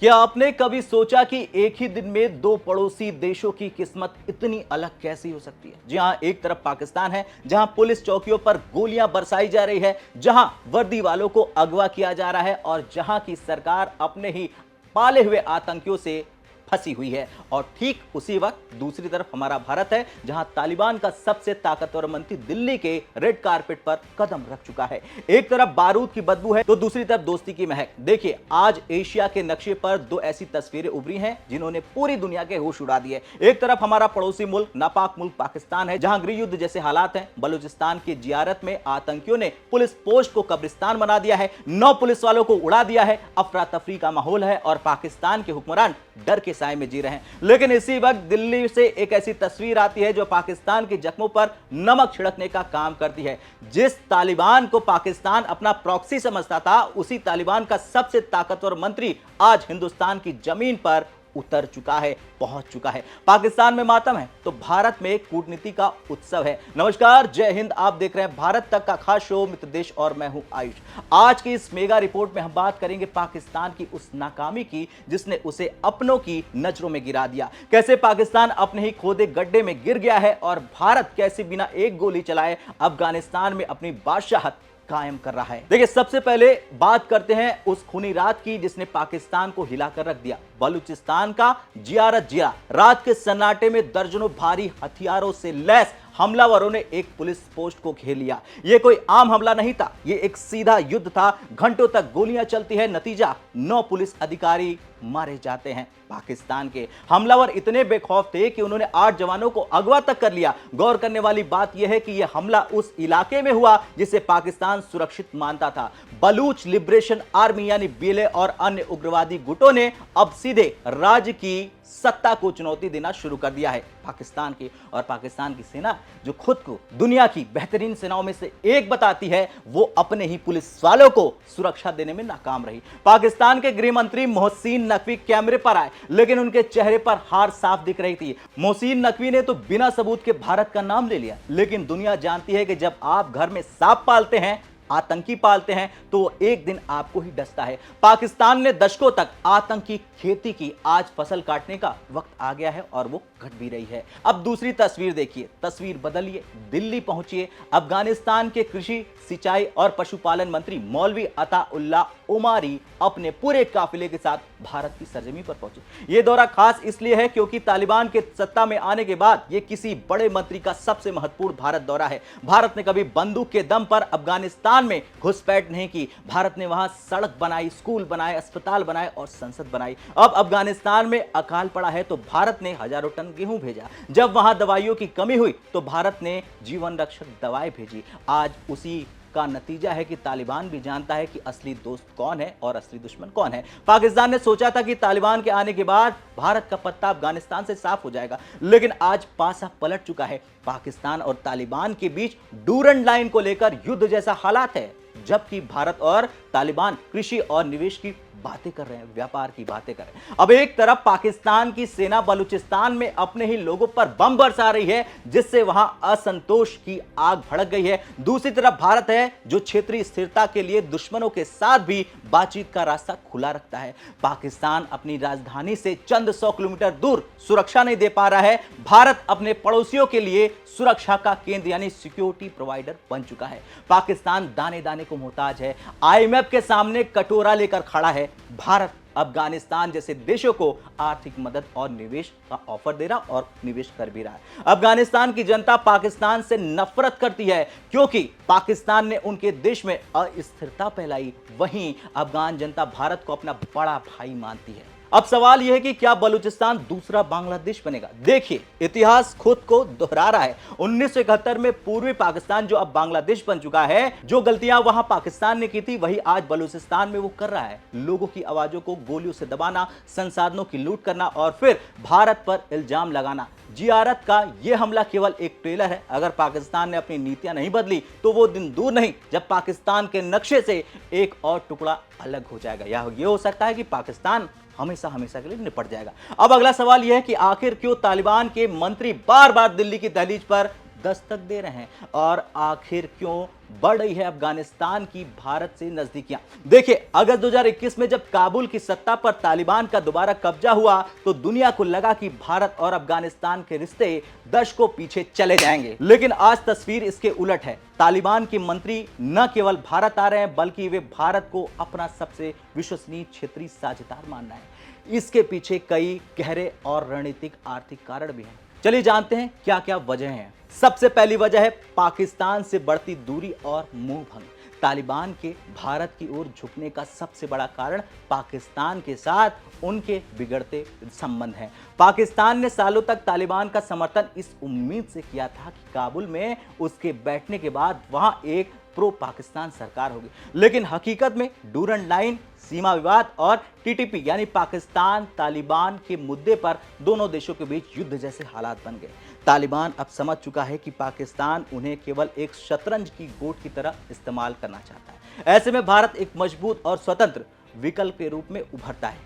क्या आपने कभी सोचा कि एक ही दिन में दो पड़ोसी देशों की किस्मत इतनी अलग कैसी हो सकती है? जी हां, एक तरफ पाकिस्तान है जहां पुलिस चौकियों पर गोलियां बरसाई जा रही है, जहां वर्दी वालों को अगवा किया जा रहा है और जहां की सरकार अपने ही पाले हुए आतंकियों से फंसी हुई है। और ठीक उसी वक्त दूसरी तरफ हमारा भारत है जहां तालिबान का सबसे ताकतवर मंत्री दिल्ली के रेड कारपेट पर कदम रख चुका है। एक तरफ बारूद की बदबू है तो दूसरी तरफ दोस्ती की महक। देखिए, आज एशिया के नक्शे पर दो ऐसी तस्वीरें उभरी हैं जिन्होंने पूरी दुनिया के होश उड़ा दिए। एक तरफ हमारा पड़ोसी मुल्क, नापाक मुल्क पाकिस्तान है, जहां गृह युद्ध जैसे हालात हैं। बलूचिस्तान की जियारत में आतंकियों ने पुलिस पोस्ट को कब्रिस्तान बना दिया है, 9 पुलिस वालों को उड़ा दिया है, अफरा तफरी का माहौल है और पाकिस्तान के हुक्मरान डर के साए में जी रहे हैं। लेकिन इसी वक्त दिल्ली से एक ऐसी तस्वीर आती है जो पाकिस्तान के जख्मों पर नमक छिड़कने का काम करती है। जिस तालिबान को पाकिस्तान अपना प्रॉक्सी समझता था, उसी तालिबान का सबसे ताकतवर मंत्री आज हिंदुस्तान की जमीन पर उतर चुका है, पहुंच चुका है। पाकिस्तान में मातम है तो भारत में कूटनीति का उत्सव है। नमस्कार, जय हिंद। आप देख रहे हैं भारत तक का खास शो मित्र देश और मैं हूं आयुष। आज की इस मेगा रिपोर्ट में हम बात करेंगे पाकिस्तान की उस नाकामी की जिसने उसे अपनों की नजरों में गिरा दिया। कैसे पाकिस्तान अपने ही खोदे गड्ढे में गिर गया है और भारत कैसे बिना एक गोली चलाए अफगानिस्तान में अपनी बादशाहत कायम कर रहा है। देखिए, सबसे पहले बात करते हैं उस खूनी रात की जिसने पाकिस्तान को हिलाकर रख दिया। बलूचिस्तान का जियारत जिला, रात के सन्नाटे में दर्जनों भारी हथियारों से लैस हमलावरों ने एक पुलिस पोस्ट को घेर लिया। यह कोई आम हमला नहीं था, यह एक सीधा युद्ध था। घंटों तक गोलियां चलती है, नतीजा 9 पुलिस अधिकारी मारे जाते हैं। पाकिस्तान के हमलावर इतने बेखौफ थे कि उन्होंने 8 जवानों को अगवा तक कर लिया। गौर करने वाली बात यह है कि यह हमला उस इलाके में हुआ जिसे पाकिस्तान सुरक्षित मानता था। बलूच लिबरेशन आर्मी यानी बीएलए और अन्य उग्रवादी गुटों ने अब सीधे राज्य की सत्ता को चुनौती देना शुरू कर दिया है पाकिस्तान की। और पाकिस्तान की सेना जो खुद को दुनिया की बेहतरीन सेनाओं में से एक बताती है, वो अपने ही पुलिस वालों को सुरक्षा देने में नाकाम रही। पाकिस्तान के गृह मंत्री मोहसिन नकवी कैमरे पर आए, लेकिन उनके चेहरे पर हार साफ दिख रही थी। मोहसिन नकवी ने तो बिना सबूत के भारत का नाम ले लिया, लेकिन दुनिया जानती है कि जब आप घर में सांप पालते हैं, आतंकी पालते हैं, तो एक दिन आपको ही डसता है। पाकिस्तान ने दशकों तक आतंकी खेती की, आज फसल काटने का वक्त आ गया है और वो घट भी रही है। अब दूसरी तस्वीर देखिए, तस्वीर बदलिए, दिल्ली पहुंचिए। अफगानिस्तान के कृषि, सिंचाई और पशुपालन मंत्री मौलवी अताउल्लाह उमारी अपने पूरे काफिले के साथ भारत की सरजमी पर पहुंचे। यह दौरा खास इसलिए है क्योंकि तालिबान के सत्ता में आने के बाद यह किसी बड़े मंत्री का सबसे महत्वपूर्ण भारत दौरा है। भारत ने कभी बंदूक के दम पर अफगानिस्तान में घुसपैठ नहीं की। भारत ने वहां सड़क बनाई, स्कूल बनाए, अस्पताल बनाए और संसद बनाई। अब अफगानिस्तान में अकाल पड़ा है तो भारत ने हजारों टन गेहूं भेजा। जब वहां दवाइयों की कमी हुई तो भारत ने जीवन रक्षक दवाएं भेजी। आज उसी का नतीजा है कि तालिबान भी जानता है कि असली दोस्त कौन है और असली दुश्मन कौन है। पाकिस्तान ने सोचा था कि तालिबान के आने के बाद भारत का पत्ता अफगानिस्तान से साफ हो जाएगा, लेकिन आज पासा पलट चुका है। पाकिस्तान और तालिबान के बीच डूरंड लाइन को लेकर युद्ध जैसा हालात है, जबकि भारत और तालिबान कृषि और निवेश की बातें कर रहे हैं, व्यापार की बातें कर रहे हैं। अब एक तरफ पाकिस्तान की सेना बलूचिस्तान में अपने ही लोगों पर बम बरसा रही है, जिससे वहां असंतोष की आग भड़क गई है। दूसरी तरफ भारत है जो क्षेत्रीय स्थिरता के लिए दुश्मनों के साथ भी बातचीत का रास्ता खुला रखता है। पाकिस्तान अपनी राजधानी से चंद 100 किलोमीटर दूर सुरक्षा नहीं दे पा रहा है। भारत अपने पड़ोसियों के लिए सुरक्षा का केंद्र यानी सिक्योरिटी प्रोवाइडर बन चुका है। पाकिस्तान दाने दाने को मोहताज है, IMF के सामने कटोरा लेकर खड़ा है। भारत अफगानिस्तान जैसे देशों को आर्थिक मदद और निवेश का ऑफर दे रहा और निवेश कर भी रहा है। अफगानिस्तान की जनता पाकिस्तान से नफरत करती है क्योंकि पाकिस्तान ने उनके देश में अस्थिरता फैलाई। वहीं अफगान जनता भारत को अपना बड़ा भाई मानती है। अब सवाल यह है कि क्या बलूचिस्तान दूसरा बांग्लादेश बनेगा? देखिए, इतिहास खुद को दोहरा रहा है। 1971 में पूर्वी पाकिस्तान जो अब बांग्लादेश बन चुका है, जो गलतियां वहां पाकिस्तान ने की थी वही आज बलूचिस्तान में वो कर रहा है। लोगों की आवाजों को गोलियों से दबाना, संसाधनों की लूट करना और फिर भारत पर इल्जाम लगाना। जियारत का यह हमला केवल एक ट्रेलर है। अगर पाकिस्तान ने अपनी नीतियां नहीं बदली तो वो दिन दूर नहीं जब पाकिस्तान के नक्शे से एक और टुकड़ा अलग हो जाएगा, या ये हो सकता है कि पाकिस्तान हमेशा हमेशा के लिए निपट जाएगा। अब अगला सवाल यह है कि आखिर क्यों तालिबान के मंत्री बार बार दिल्ली की दहलीज पर दस्तक दे रहे हैं। और आखिर क्यों बढ़ रही है अफगानिस्तान की भारत से नजदीकियां? देखिए, अगस्त 2021 में जब काबुल की सत्ता पर तालिबान का दोबारा कब्जा हुआ तो दुनिया को लगा कि भारत और अफगानिस्तान के रिश्ते दशकों पीछे चले जाएंगे। लेकिन आज तस्वीर इसके उलट है। तालिबान के मंत्री न केवल भारत आ रहे हैं, बल्कि वे भारत को अपना सबसे विश्वसनीय क्षेत्रीय साझेदार मान रहे हैं। इसके पीछे कई गहरे और रणनीतिक आर्थिक कारण भी हैं। चलिए जानते हैं क्या क्या वजह हैं। सबसे पहली वजह है पाकिस्तान से बढ़ती दूरी और मोहभंग। तालिबान के भारत की ओर झुकने का सबसे बड़ा कारण पाकिस्तान के साथ उनके बिगड़ते संबंध हैं। पाकिस्तान ने सालों तक तालिबान का समर्थन इस उम्मीद से किया था कि काबुल में उसके बैठने के बाद वहां एक प्रो पाकिस्तान सरकार होगी। लेकिन हकीकत में डूरन लाइन, सीमा विवाद और टीटीपी यानी पाकिस्तान तालिबान के मुद्दे पर दोनों देशों के बीच युद्ध जैसे हालात बन गए। तालिबान अब समझ चुका है कि पाकिस्तान उन्हें केवल एक शतरंज की गोट की तरह इस्तेमाल करना चाहता है। ऐसे में भारत एक मजबूत और स्वतंत्र विकल्प के रूप में उभरता है।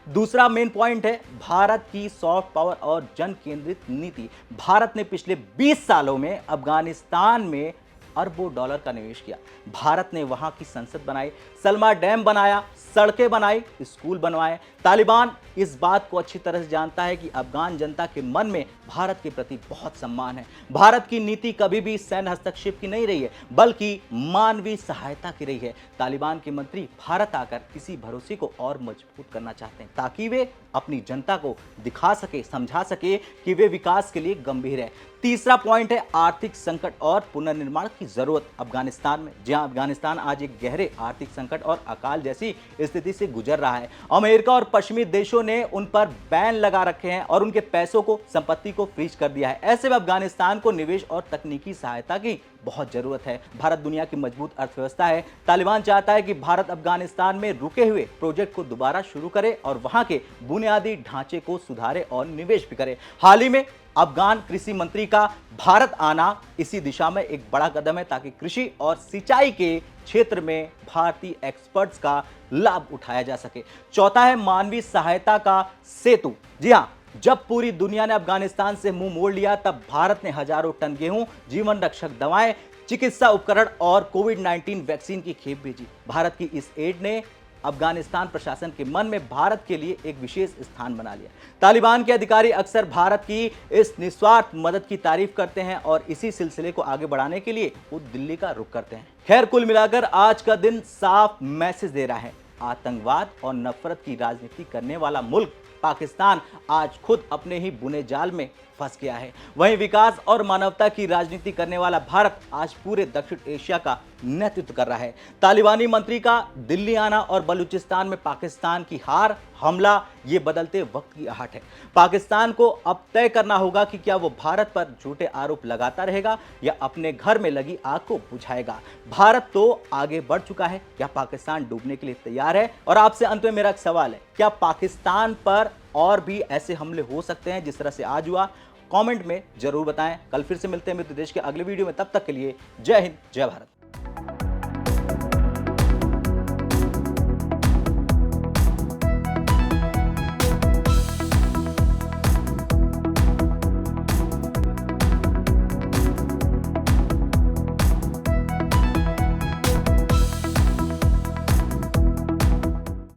दूसरा मेन पॉइंट है भारत की सॉफ्ट पावर और जन केंद्रित नीति। भारत ने पिछले 20 सालों में अफगानिस्तान में अरबों डॉलर का निवेश किया। भारत ने वहां की संसद बनाई, सलमा डैम बनाया, सड़कें बनाई, स्कूल बनवाए। तालिबान इस बात को अच्छी तरह से जानता है कि अफगान जनता के मन में भारत के प्रति बहुत सम्मान है। भारत की नीति कभी भी सैन्य हस्तक्षेप की नहीं रही है, बल्कि मानवीय सहायता की रही है। तालिबान के मंत्री भारत आकर इसी भरोसे को और मजबूत करना चाहते हैं, ताकि वे अपनी जनता को दिखा सके, समझा सके कि वे विकास के लिए गंभीर है। तीसरा पॉइंट है आर्थिक संकट और पुनर्निर्माण की जरूरत अफगानिस्तान में। जहां अफगानिस्तान आज एक गहरे आर्थिक संकट और अकाल जैसी स्थिति से गुजर रहा है। अमेरिका और पश्चिमी देशों ने उन पर बैन लगा रखे हैं और उनके पैसों को, संपत्ति को फ्रीज कर दिया है। ऐसे में अफगानिस्तान को निवेश और तकनीकी सहायता की बहुत जरूरत है। भारत दुनिया की मजबूत अर्थव्यवस्था है। तालिबान चाहता है कि भारत अफगानिस्तान में रुके हुए प्रोजेक्ट को दोबारा शुरू करे और वहां के बुनियादी ढांचे को सुधारे और निवेश भी करे। हाल ही में अफगान कृषि मंत्री का भारत आना इसी दिशा में एक बड़ा कदम है, ताकि कृषि और सिंचाई के क्षेत्र में भारतीय एक्सपर्ट्स का लाभ उठाया जा सके। चौथा है मानवीय सहायता का सेतु। जी हां, जब पूरी दुनिया ने अफगानिस्तान से मुंह मोड़ लिया, तब भारत ने हजारों टन गेहूं, जीवन रक्षक दवाएं, चिकित्सा उपकरण और कोविड-19 वैक्सीन की खेप भेजी। भारत की इस एड ने अफगानिस्तान प्रशासन के मन में भारत के लिए एक विशेष स्थान बना लिया। तालिबान के अधिकारी अक्सर भारत की इस निस्वार्थ मदद की तारीफ करते हैं और इसी सिलसिले को आगे बढ़ाने के लिए वो दिल्ली का रुख करते हैं। खैर, कुल मिलाकर आज का दिन साफ मैसेज दे रहा है। आतंकवाद और नफरत की राजनीति करने वाला मुल्क पाकिस्तान आज खुद अपने ही बुने जाल में फंस गया है। वहीं विकास और मानवता की राजनीति करने वाला भारत आज पूरे दक्षिण एशिया का नेतृत्व कर रहा है। तालिबानी मंत्री का दिल्ली आना और बलूचिस्तान में पाकिस्तान की हार, हमला, ये बदलते वक्त की आहट है। पाकिस्तान को अब तय करना होगा कि क्या वो भारत पर झूठे आरोप लगाता रहेगा या अपने घर में लगी आग को बुझाएगा। भारत तो आगे बढ़ चुका है, क्या पाकिस्तान डूबने के लिए तैयार है? और आपसे अंत में मेरा एक सवाल है, क्या पाकिस्तान पर और भी ऐसे हमले हो सकते हैं जिस तरह से आज हुआ? कमेंट में जरूर बताएं। कल फिर से मिलते हैं मित्र देश के अगले वीडियो में। तब तक के लिए जय हिंद, जय भारत।